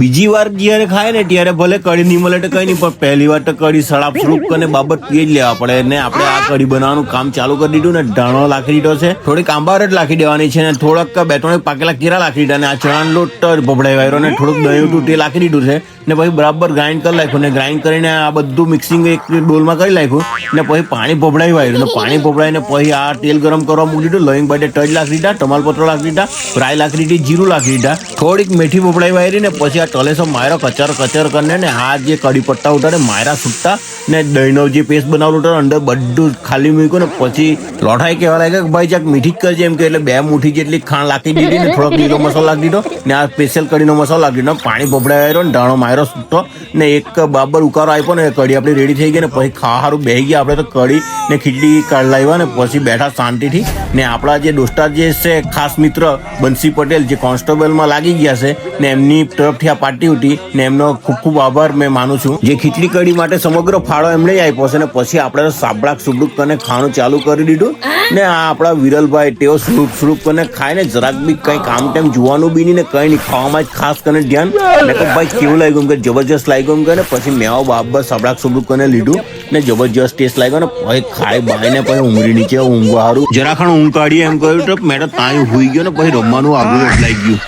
બીજી વાર જયારે ખાય ને ત્યારે ભલે કઢી નહીં મળે તો કઈ નહીં, પણ પહેલી વાર તો કઢી સડાપ સડુપ કરીને બાબત પી જ લેવા પડે ને. આપણે આ કઢી બનાવવાનું કામ ચાલુ કરી દીધું ને ધાણો લાખી દીધો છે, થોડીક આંબારટ લાખી દેવાની છે ને થોડાક બે ત્રણ પાકેલા કેરા લાખી દીધા ને આ ચણાનો લોટ ભભડાઈ વાયરો ને થોડુંક દહીં હતું તે લાખી દીધું છે ને પછી બરાબર ગ્રાઇન્ડ કરી નાખ્યું ને ગ્રાઇન્ડ કરીને આ બધું મિક્સિંગ એક ડોલમાં કરી નાખ્યું ને પછી પાણી ભભડાઈ વાયરું ને પાણી ભભડાઈને પછી આ તેલ ગરમ કરવા મૂકી દીધું. લવિંગ બાટે તજ લાખી દીધા, તમાલપત્ર લાખી દીધા, ફ્રાય લાખી દીધી, જીરું લાખી દીધા, થોડીક મેથી ભભડાઈ વાયરી ને પછી આ ટલેસો માયરો કચર કચર કરીને ને આ જે કઢી પત્તા ઉઠાડે માયરા છૂટતા ને દહીંનો જે પેસ્ટ બનાવેલું હતું અંદર બધું ખાલી મૂક્યું ને પછી લોઠાઈ કહેવા લાગે કે ભાઈ ચાક મીઠી જ કરજે એમ કે એટલે 2 મુઠ્ઠી જેટલી ખાંડ લાખી દીધી ને થોડોક લીલો મસાલો લાખી દીધો ને આ સ્પેશિયલ કઢીનો મસાલો લાખી દીધો, પાણી ભભડાઈ વાયરો ને ધાણો માયરો છૂટતો ને એક બાબર ઉકારો આપ્યો ને કઢી આપણી રેડી થઈ ગઈ ને પછી ખાવા સારું બેસી ગયા. આપણે તો કઢી ને ખીચડી કાઢ લાવ્યા ને પછી બેઠા શાંતિથી ને આપણા જે દોસ્તાર જે છે ખાસ મિત્ર બંસી પટેલ જે કોન્સ્ટેબલમાં લાગી ગયા છે ને એમની તરફથી આ પાર્ટી ઉઠી ને એમનો ખૂબ ખૂબ આભાર મેં માનું છું, જે ખીચડી કઢી માટે સમગ્ર ફાળો એમણે આપ્યો છે ને પછી આપણે સાબડાક સુબડુક કરીને ખાવાનું ચાલુ કરી દીધું ને આ આપણા વિરલભાઈ તેઓ સ્વરૂપ સ્વરૂપ કરીને ખાય ને જરાક બી કઈ કામ ટાઈમ જોવાનું બી નહીં ને કઈ નહીં, ખાવામાં જ ખાસ કરીને ધ્યાન ને કે ભાઈ કેવું લાગ્યું કે જબરજસ્ત લાગ્યું એમ કે પછી મેવા બાબર સાબડાક સુબડુક કરીને લીધું ને જબરજસ્ત ટેસ્ટ લાગ્યો ને પછી ખાઈ બાઈને પછી ઊંઘરી નીચે ઊંઘવા સારું જરા ખણ ઊંઘ કાઢીએ એમ કહ્યું તો મેં તો તાઈ હુઈ ગયો ને પછી રમવાનું આગળ લાગી ગયું.